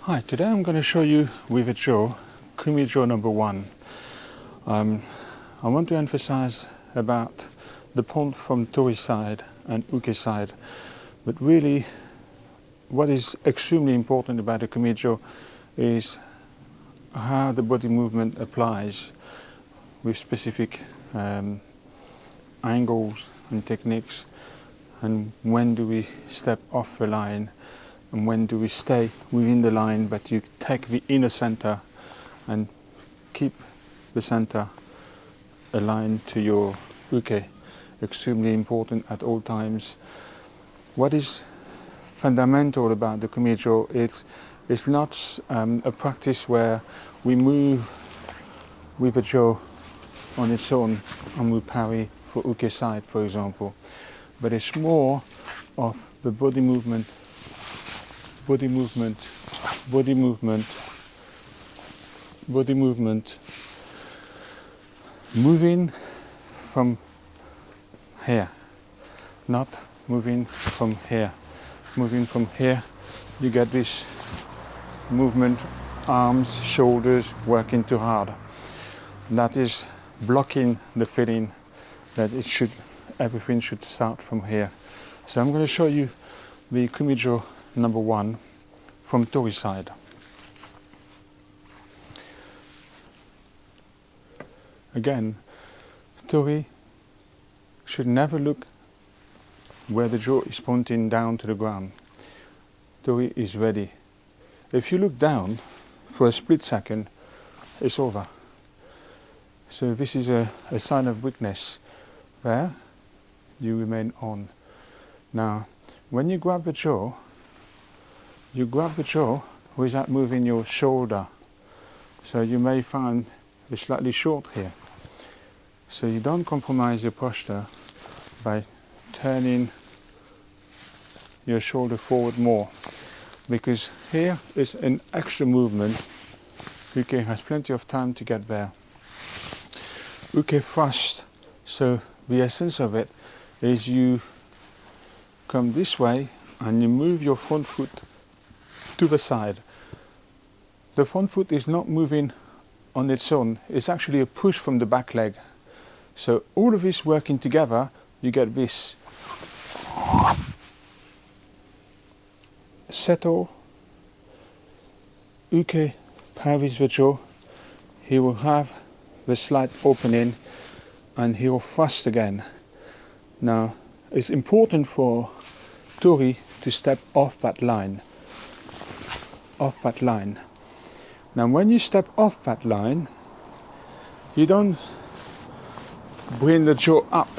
Hi, today I'm going to show you with a Jo, Kumi Jo number 1. I want to emphasize about the point from Tori side and Uke side, but really what is extremely important about the Kumi Jo is how the body movement applies with specific angles and techniques, and when do we step off the line and when do we stay within the line, but you take the inner center and keep the center aligned to your uke. Extremely important at all times. What is fundamental about the Kumijo is it's not a practice where we move with a Jo on its own and we parry for uke side, for example, but it's more of the body movement, moving from here, not moving from here. Moving from here, you get this movement, arms, shoulders working too hard. That is blocking the feeling that everything should start from here. So I'm going to show you the Kumijo number 1 from Tori side. Again, Tori should never look where the Jo is pointing down to the ground. Tori is ready. If you look down for a split second, it's over. So this is a sign of weakness. There, you remain on. Now, when you grab the Jo without moving your shoulder. So you may find it's slightly short here. So you don't compromise your posture by turning your shoulder forward more, because here is an extra movement. Uke has plenty of time to get there. Uke thrust, so the essence of it is you come this way and you move your front foot to the side. The front foot is not moving on its own, it's actually a push from the back leg. So all of this working together, you get this settle. Uke parries the Jo, he will have the slight opening and he will thrust again. Now it's important for Tori to step off that line. Now when you step off that line, you don't bring the Jo up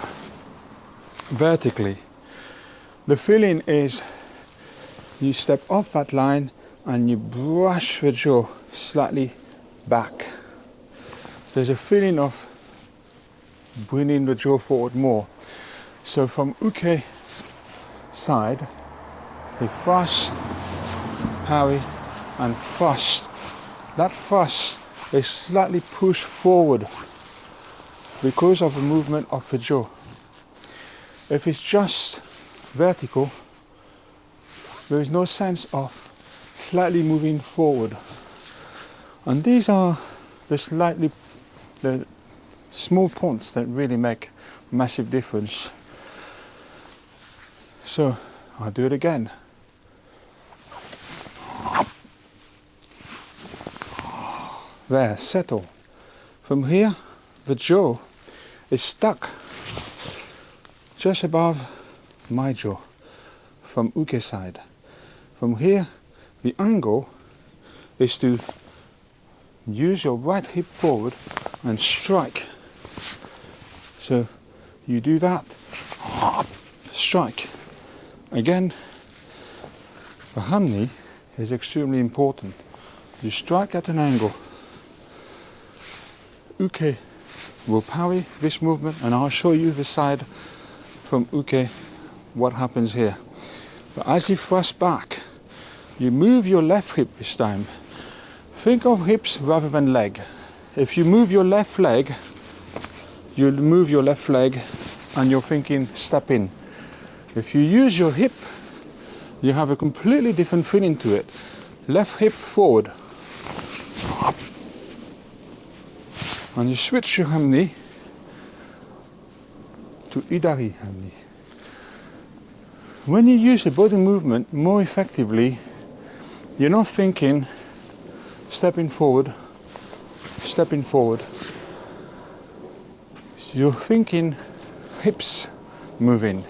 vertically. The feeling is you step off that line and you brush the Jo slightly back. There's a feeling of bringing the Jo forward more. So from uke side, we thrust, parry and thrust. That thrust is slightly pushed forward because of the movement of the Jo. If it's just vertical, there is no sense of slightly moving forward. And these are the small points that really make massive difference. So I'll do it again. There, settle. From here, the Jo is stuck just above my Jo from uke side. From here, the angle is to use your right hip forward and strike. So you do that, strike. Again, the hanmi is extremely important. You strike at an angle. Uke will parry this movement, and I'll show you the side from uke what happens here. But as you thrust back, you move your left hip this time. Think of hips rather than leg. If you move your left leg, you'll move your left leg and you're thinking step in. If you use your hip, you have a completely different feeling to it. left hip forward, and you switch your hamni to idari hamni. When you use the body movement more effectively, you're not thinking stepping forward, you're thinking hips moving.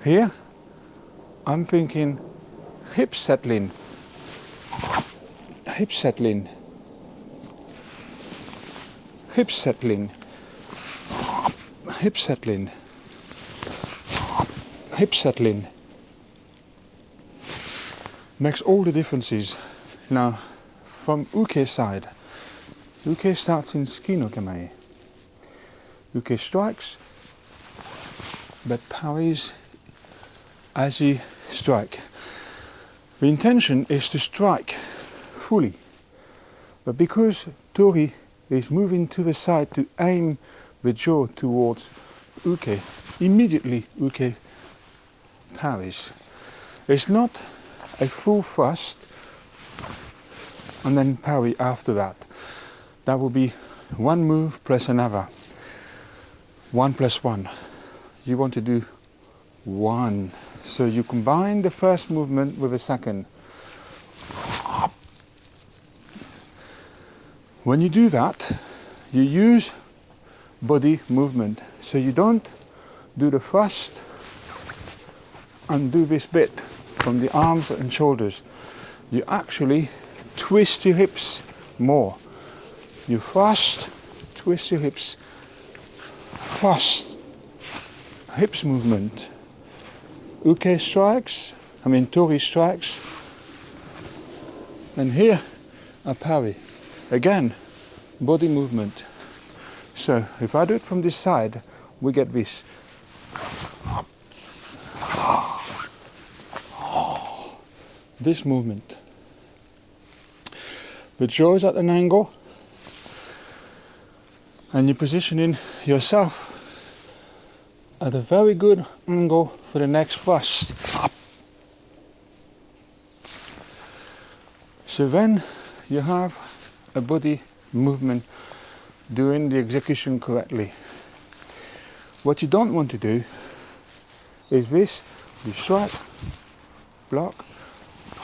Here I'm thinking hip settling, hip settling, hip settling, hip settling, hip settling. Makes all the differences. Now from uke side, uke starts in ski no kamae. Uke strikes but parries as you strike. The intention is to strike fully, but because Tori is moving to the side to aim the jaw towards uke, immediately uke parries. It's not a full thrust and then parry after that. That will be one move plus another. 1 plus 1. You want to do 1. So you combine the first movement with the second. When you do that, you use body movement. So you don't do the thrust and do this bit from the arms and shoulders. You actually twist your hips more. You thrust, twist your hips, thrust, hips movement. Uke strikes, Tori strikes, and here a parry. Again, body movement. So if I do it from this side, we get this. This movement. The jaw is at an angle, and you're positioning yourself at a very good angle for the next thrust. So then you have a body movement doing the execution correctly. What you don't want to do is this. You strike, block,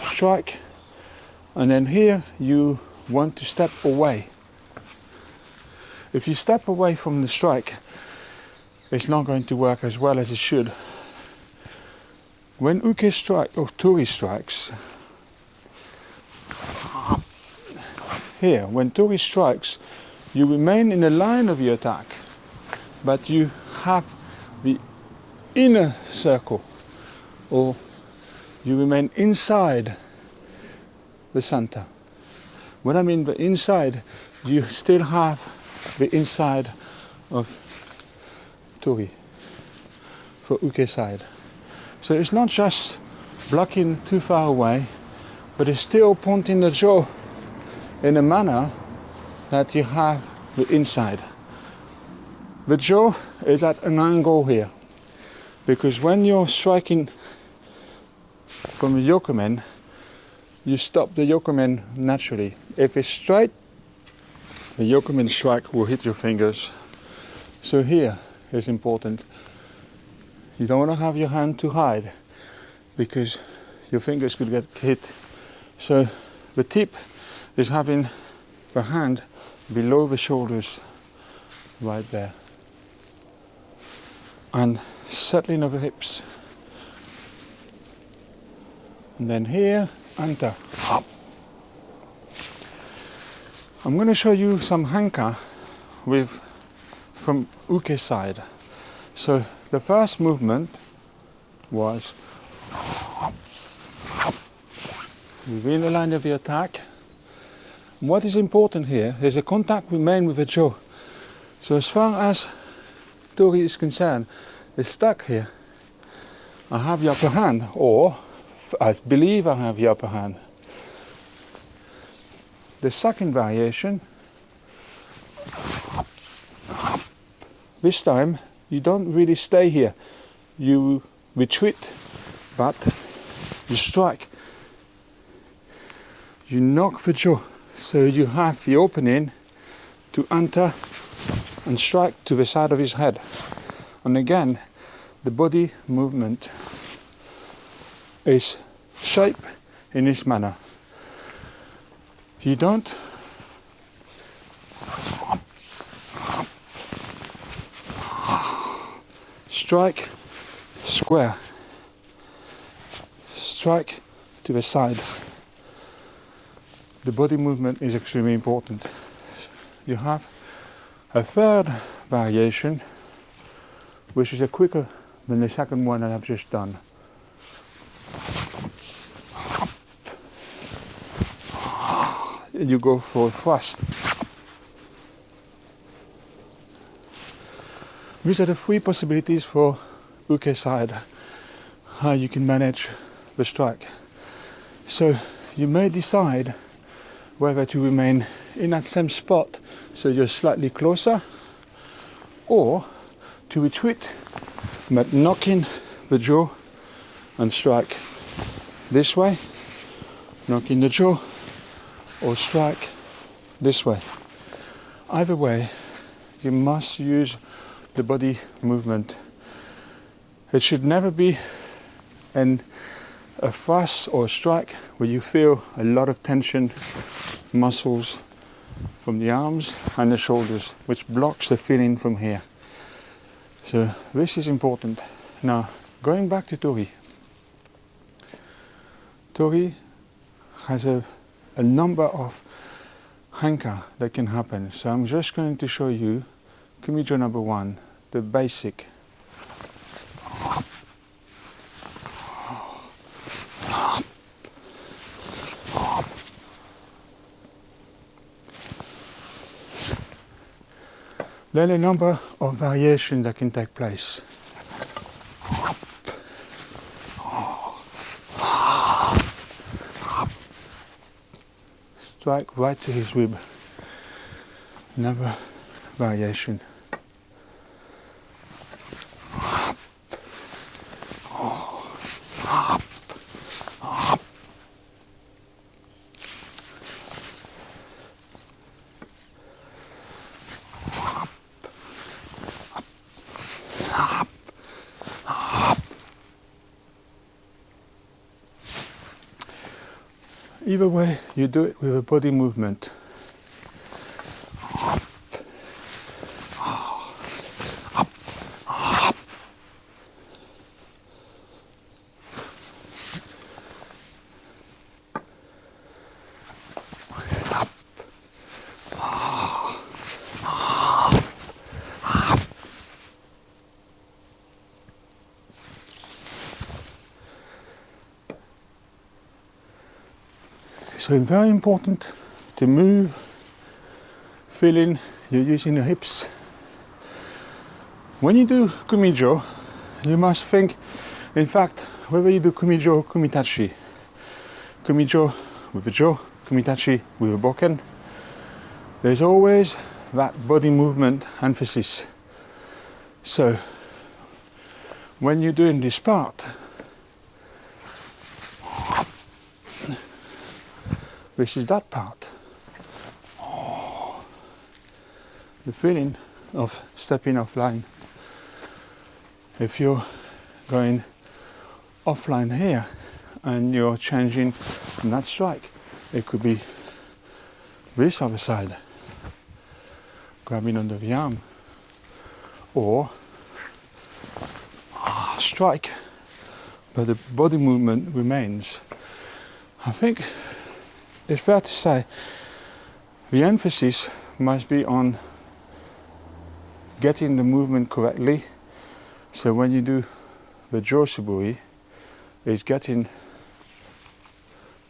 strike, and then here you want to step away. If you step away from the strike, it's not going to work as well as it should. When uke strike or Tori strikes, here, when Tori strikes, you remain in the line of your attack, but you have the inner circle, or you remain inside the center. When I mean the inside, you still have the inside of Tori for uke side. So it's not just blocking too far away, but it's still pointing the jaw in a manner that you have the inside. The jaw is at an angle here, because when you're striking from the yokomen, you stop the yokomen naturally. If it's straight, the yokomen strike will hit your fingers. So here is important. You don't want to have your hand too high, because your fingers could get hit. So the tip is having the hand below the shoulders, right there, and settling of the hips. And then here, anta. I'm going to show you some hanka from uke side. So the first movement was within the line of the attack. What is important here is the contact remain with the jaw. So as far as Tori is concerned, it's stuck here. I have the upper hand, or I believe I have the upper hand. The second variation, this time you don't really stay here. You retreat, but you strike. you knock the jaw, so you have the opening to enter and strike to the side of his head. And again, the body movement is shaped in this manner. You don't strike square, strike to the side. The body movement is extremely important. You have a third variation, which is a quicker than the second one that I've just done. You go for a thrust. These are the three possibilities for uke side, how you can manage the strike. So you may decide whether to remain in that same spot, so you're slightly closer, or to retreat, but knocking the jaw and strike this way, knocking the jaw, or strike this way. Either way, you must use the body movement. It should never be a thrust or a strike where you feel a lot of tension, muscles from the arms and the shoulders, which blocks the feeling from here. So this is important. Now, going back to Tori. Tori has a number of hanka that can happen. So I'm just going to show you Kumijo number 1, the basic. Then a number of variations that can take place. Strike right to his rib. Another variation. Either way, you do it with a body movement. So it's very important to move, feeling you're using the hips. When you do Kumijo, you must think, in fact, whether you do Kumijo or Kumitachi, Kumijo with the jaw, Kumitachi with a bokken, there's always that body movement emphasis. So when you're doing this part, this is that part. Oh, the feeling of stepping offline. If you're going offline here and you're changing from that strike, it could be this other side, grabbing under the arm, or strike, but the body movement remains. I think it's fair to say the emphasis must be on getting the movement correctly. So when you do the Josuburi, is getting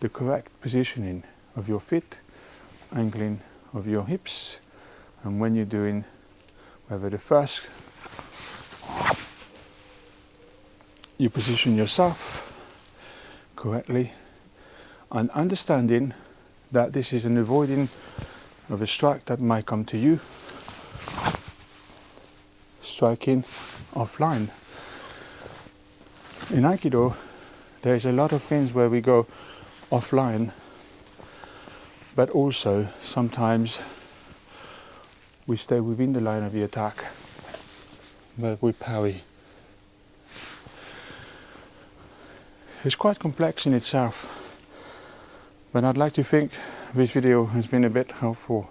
the correct positioning of your feet, angling of your hips, and when you're doing whether the first you position yourself correctly, and understanding that this is an avoiding of a strike that might come to you, striking offline. In Aikido, there's a lot of things where we go offline but also sometimes we stay within the line of the attack, but we parry. It's quite complex in itself, but I'd like to think this video has been a bit helpful.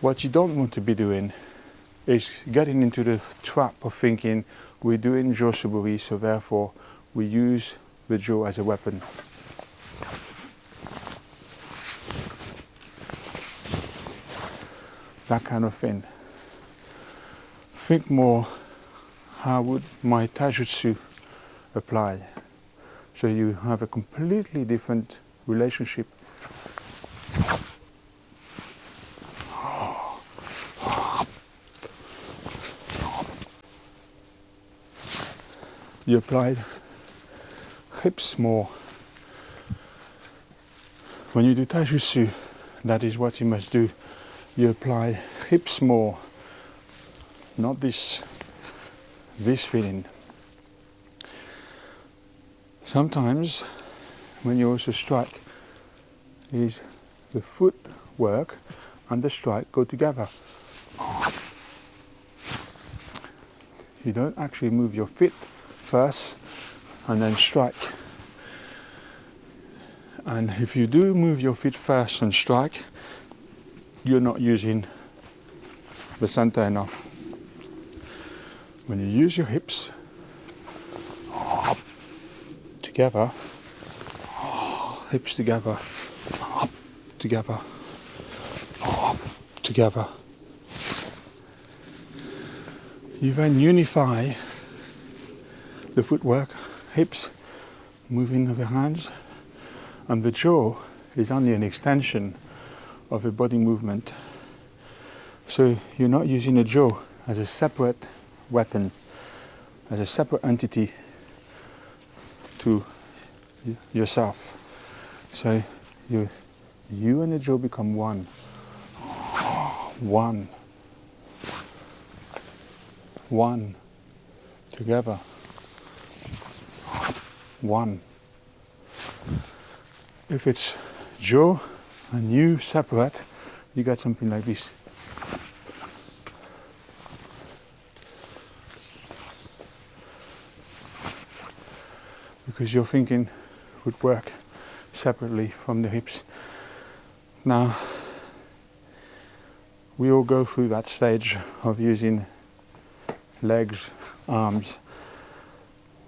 What you don't want to be doing is getting into the trap of thinking we're doing Jo Suburi, so therefore we use the Jo as a weapon. That kind of thing. Think more, how would my Taijutsu apply? So you have a completely different relationship. You applied hips more. When you do Taijutsu, that is what you must do. You apply hips more, not this feeling. Sometimes when you also strike, is the foot work and the strike go together. You don't actually move your feet first and then strike. And if you do move your feet first and strike, you're not using the center enough. When you use your hips together, hips together, together, together, you then unify the footwork, hips, moving of the hands, and the jaw is only an extension of a body movement. So you're not using a jaw as a separate weapon, as a separate entity to yourself. So you and the jaw become one. One. One. Together. One. If it's jaw and you separate, you get something like this. Because you're thinking footwork separately from the hips. Now, we all go through that stage of using legs, arms,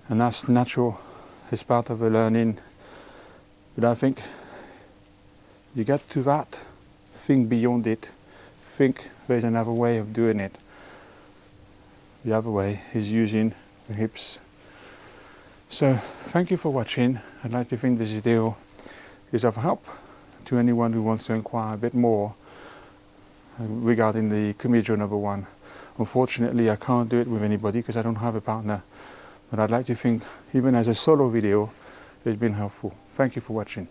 and that's natural. It's part of the learning. But I think you get to that, think beyond it, think there's another way of doing it. The other way is using the hips. So thank you for watching. I'd like to think this video is of help to anyone who wants to inquire a bit more regarding the Kumijo #1. Unfortunately, I can't do it with anybody because I don't have a partner. But I'd like to think, even as a solo video, it's been helpful. Thank you for watching.